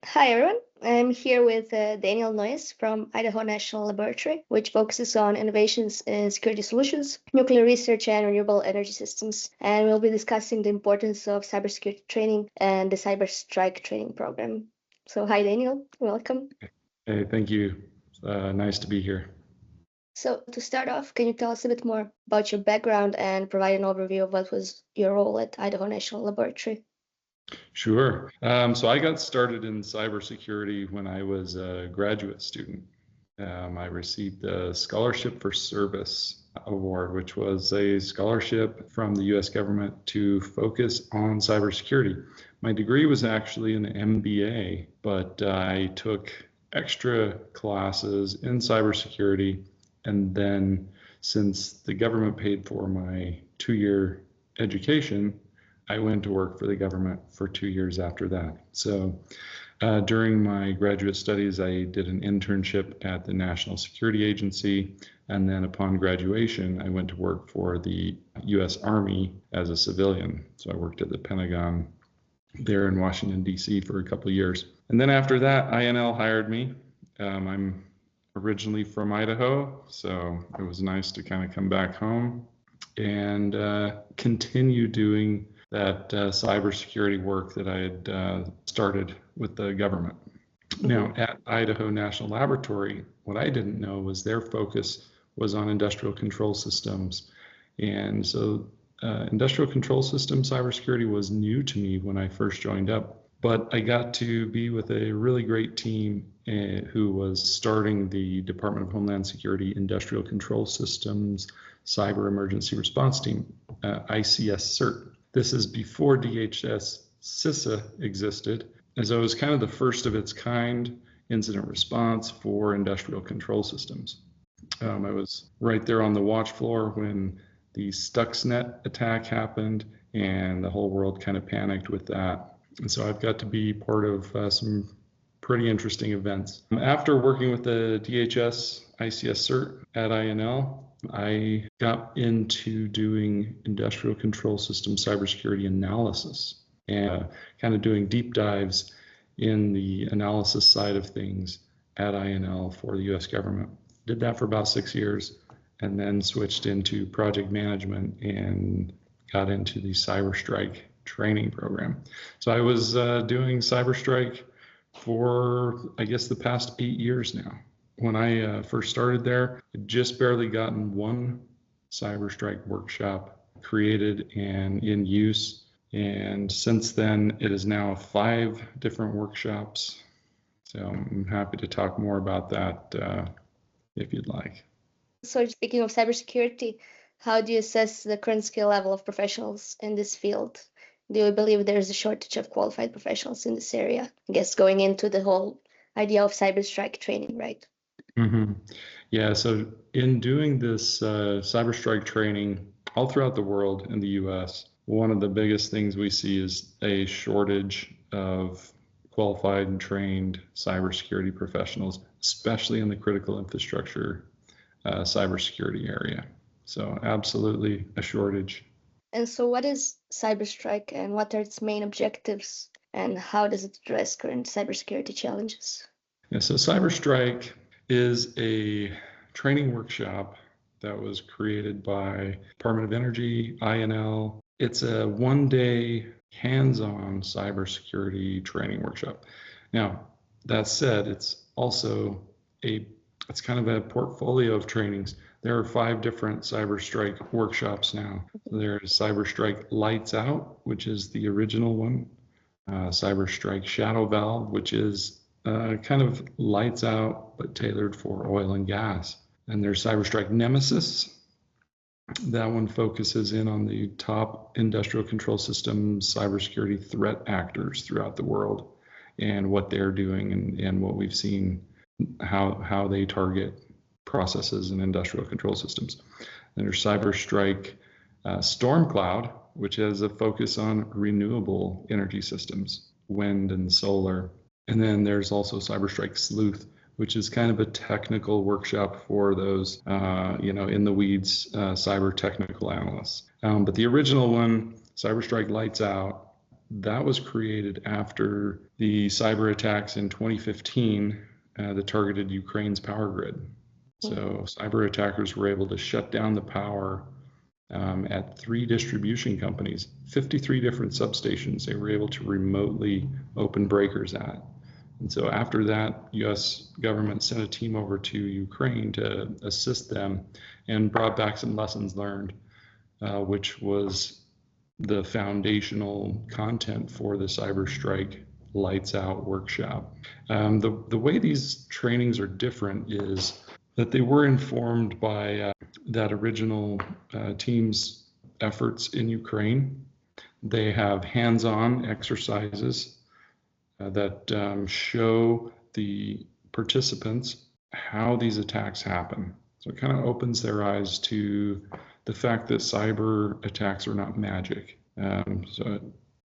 Hi everyone, I'm here with Daniel Noyes from Idaho National Laboratory, which focuses on innovations in security solutions, nuclear research, and renewable energy systems. And we'll be discussing the importance of cybersecurity training and the CyberStrike training program. So, hi Daniel, welcome. Hey, thank you. Nice to be here. So, to start off, can you tell us a bit more about your background and provide an overview of what was your role at Idaho National Laboratory? Sure. So I got started in cybersecurity when I was a graduate student. I received the Scholarship for Service Award, which was a scholarship from the US government to focus on cybersecurity. My degree was actually an MBA, but I took extra classes in cybersecurity. And then since the government paid for my 2-year education, I went to work for the government for 2 years after that. So during my graduate studies, I did an internship at the National Security Agency. And then upon graduation, I went to work for the US Army as a civilian. So I worked at the Pentagon there in Washington, D.C. for a couple of years. And then after that, INL hired me. I'm originally from Idaho, so it was nice to kind of come back home and continue doing that cybersecurity work that I had started with the government. Now, at Idaho National Laboratory, what I didn't know was their focus was on industrial control systems. And so industrial control system cybersecurity was new to me when I first joined up. But I got to be with a really great team who was starting the Department of Homeland Security Industrial Control Systems Cyber Emergency Response Team, ICS CERT. This is before DHS CISA existed, as it was kind of the first of its kind incident response for industrial control systems. I was right there on the watch floor when the Stuxnet attack happened, and the whole world kind of panicked with that. And so I've got to be part of some pretty interesting events. After working with the DHS ICS CERT at INL, I got into doing industrial control system cybersecurity analysis and kind of doing deep dives in the analysis side of things at INL for the US government. Did that for about 6 years and then switched into project management and got into the CyberStrike training program. So I was doing CyberStrike for, I guess, the past 8 years now. When I first started there, I'd just barely gotten one CyberStrike workshop created and in use. And since then, it is now 5 different workshops. So I'm happy to talk more about that if you'd like. So speaking of cybersecurity, how do you assess the current skill level of professionals in this field? Do you believe there's a shortage of qualified professionals in this area? I guess going into the whole idea of CyberStrike training, right? Mm-hmm. Yeah, so in doing this CyberStrike training all throughout the world in the US, one of the biggest things we see is a shortage of qualified and trained cybersecurity professionals, especially in the critical infrastructure cybersecurity area. So absolutely a shortage. And so what is CyberStrike and what are its main objectives and how does it address current cybersecurity challenges? Yeah, so CyberStrike is a training workshop that was created by Department of Energy, INL. It's a one-day hands-on cybersecurity training workshop. Now, that said, it's also it's kind of a portfolio of trainings. There are 5 different CyberStrike workshops now. There's CyberStrike Lights Out, which is the original one. CyberStrike Shadow Valve, which is kind of lights out, but tailored for oil and gas. And there's CyberStrike Nemesis. That one focuses in on the top industrial control systems cybersecurity threat actors throughout the world and what they're doing and what we've seen, how they target processes and industrial control systems. And there's CyberStrike Stormcloud, which has a focus on renewable energy systems, wind and solar. And then there's also CyberStrike Sleuth, which is kind of a technical workshop for those, in the weeds cyber technical analysts. But the original one, CyberStrike Lights Out, that was created after the cyber attacks in 2015 that targeted Ukraine's power grid. So cyber attackers were able to shut down the power at 3 distribution companies, 53 different substations they were able to remotely open breakers at. And so after that, U.S. government sent a team over to Ukraine to assist them and brought back some lessons learned, which was the foundational content for the CyberStrike Lights Out workshop. The way these trainings are different is that they were informed by that original team's efforts in Ukraine. They have hands-on exercises that show the participants how these attacks happen. So it kind of opens their eyes to the fact that cyber attacks are not magic. So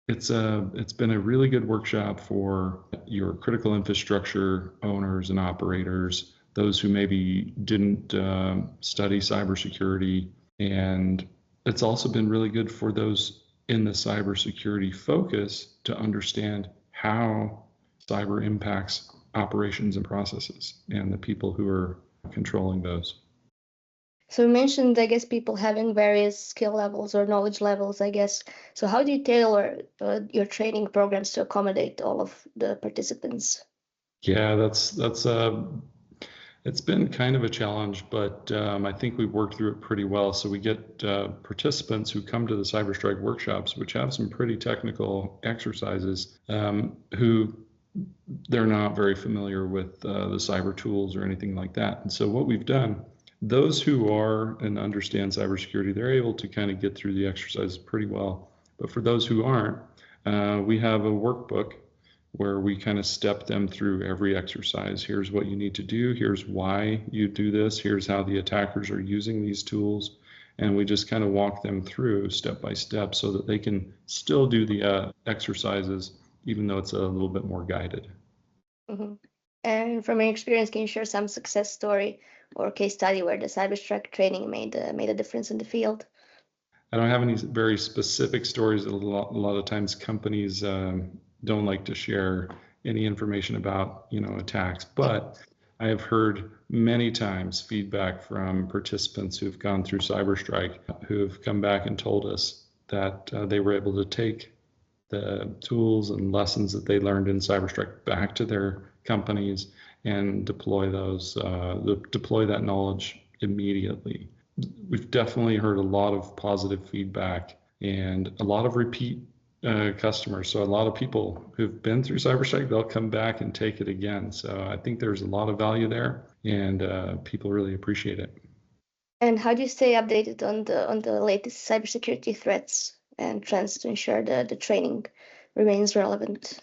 it's been a really good workshop for your critical infrastructure owners and operators, those who maybe didn't study cybersecurity. And it's also been really good for those in the cybersecurity focus to understand how cyber impacts operations and processes and the people who are controlling those. So you mentioned, I guess, people having various skill levels or knowledge levels, I guess. So how do you tailor your training programs to accommodate all of the participants? Yeah, that's it's been kind of a challenge, but I think we've worked through it pretty well. So we get participants who come to the CyberStrike workshops, which have some pretty technical exercises, who they're not very familiar with the cyber tools or anything like that. And so what we've done, those who are and understand cybersecurity, they're able to kind of get through the exercises pretty well. But for those who aren't, we have a workbook where we kind of step them through every exercise. Here's what you need to do. Here's why you do this. Here's how the attackers are using these tools. And we just kind of walk them through step by step so that they can still do the exercises, even though it's a little bit more guided. Mm-hmm. And from your experience, can you share some success story or case study where the CyberStrike training made a difference in the field? I don't have any very specific stories. A lot of times companies don't like to share any information about, attacks, but I have heard many times feedback from participants who've gone through CyberStrike who've come back and told us that they were able to take the tools and lessons that they learned in CyberStrike back to their companies and deploy that knowledge immediately. We've definitely heard a lot of positive feedback and a lot of repeat customers. So a lot of people who've been through CyberStrike, they'll come back and take it again. So I think there's a lot of value there, and people really appreciate it. And how do you stay updated on the latest cybersecurity threats and trends to ensure the training remains relevant?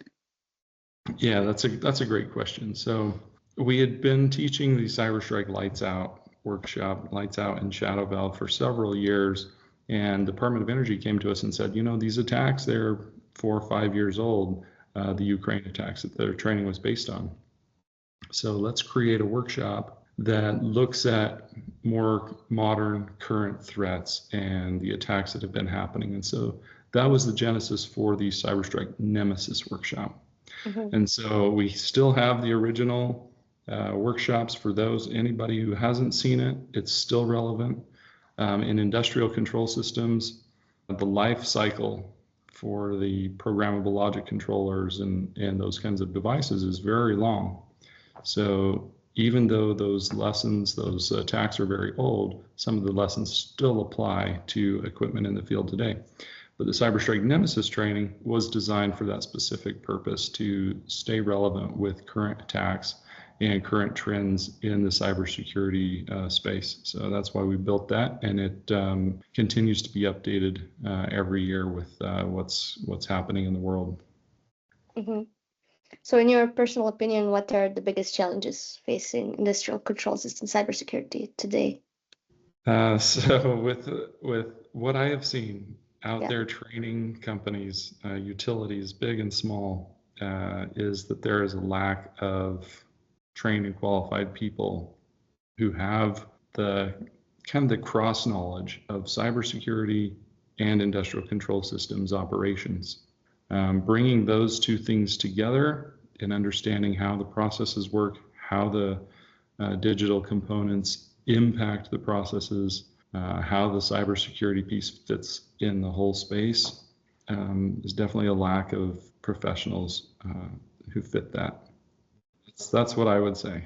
Yeah, that's a great question. So we had been teaching the CyberStrike Lights Out workshop, Lights Out in Shadow Valve, for several years. And the Department of Energy came to us and said, these attacks, they're 4 or 5 years old, the Ukraine attacks that their training was based on. So let's create a workshop that looks at more modern current threats and the attacks that have been happening. And so that was the genesis for the CyberStrike Nemesis workshop. Mm-hmm. And so we still have the original workshops for anybody who hasn't seen it. It's still relevant. In industrial control systems, the life cycle for the programmable logic controllers and those kinds of devices is very long. So even though those attacks are very old, some of the lessons still apply to equipment in the field today. But the CyberStrike Nemesis training was designed for that specific purpose, to stay relevant with current attacks and current trends in the cybersecurity space. So that's why we built that, and it continues to be updated every year with what's happening in the world. Mm-hmm. So in your personal opinion, what are the biggest challenges facing industrial control system cybersecurity today? So with what I have seen out there training companies, utilities, big and small, is that there is a lack of trained and qualified people who have the cross knowledge of cybersecurity and industrial control systems operations. Bringing those two things together and understanding how the processes work, how the digital components impact the processes, how the cybersecurity piece fits in the whole space, is definitely a lack of professionals who fit that. That's what I would say.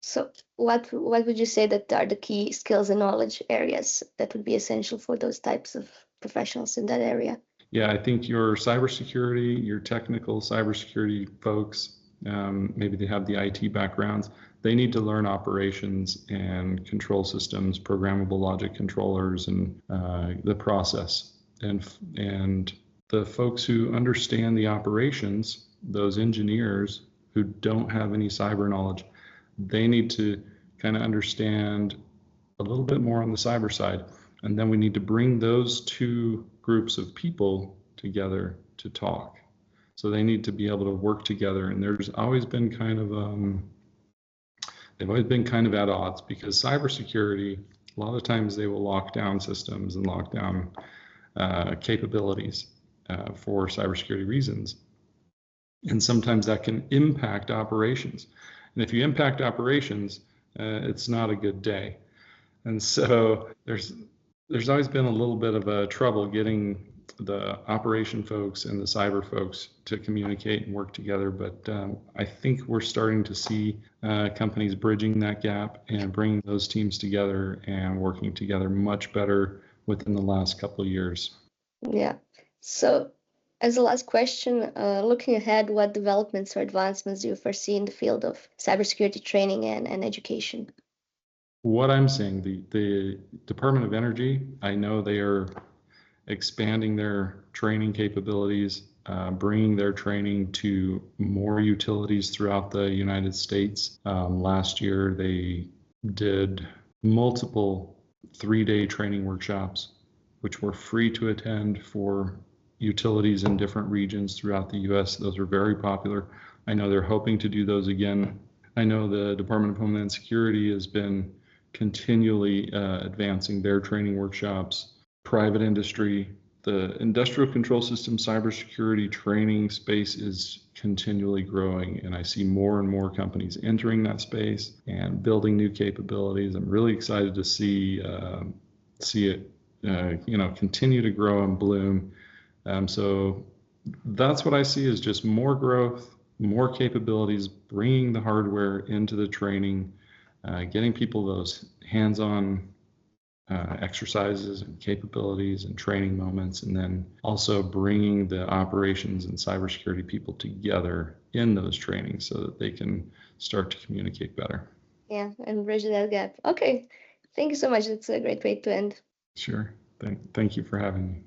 So what would you say that are the key skills and knowledge areas that would be essential for those types of professionals in that area? Yeah, I think your cybersecurity, your technical cybersecurity folks, maybe they have the IT backgrounds, they need to learn operations and control systems, programmable logic controllers, and the process. And the folks who understand the operations, those engineers who don't have any cyber knowledge, they need to kind of understand a little bit more on the cyber side. And then we need to bring those two groups of people together to talk. So they need to be able to work together. And there's always been kind of, they've always been kind of at odds, because cybersecurity, a lot of times they will lock down systems and lock down capabilities for cybersecurity reasons. And sometimes that can impact operations. And if you impact operations, it's not a good day. And so there's always been a little bit of a trouble getting the operation folks and the cyber folks to communicate and work together. But I think we're starting to see companies bridging that gap and bringing those teams together and working together much better within the last couple of years. Yeah. So as a last question, looking ahead, what developments or advancements do you foresee in the field of cybersecurity training and education? What I'm seeing, the Department of Energy, I know they are expanding their training capabilities, bringing their training to more utilities throughout the United States. Last year, they did multiple 3-day training workshops, which were free to attend for utilities in different regions throughout the U.S. Those are very popular. I know they're hoping to do those again. I know the Department of Homeland Security has been continually advancing their training workshops. Private industry, the industrial control system cybersecurity training space is continually growing, and I see more and more companies entering that space and building new capabilities. I'm really excited to see it continue to grow and bloom. So that's what I see, is just more growth, more capabilities, bringing the hardware into the training, getting people those hands-on exercises and capabilities and training moments, and then also bringing the operations and cybersecurity people together in those trainings so that they can start to communicate better. Yeah, and bridge that gap. Okay, thank you so much. That's a great way to end. Sure. Thank you for having me.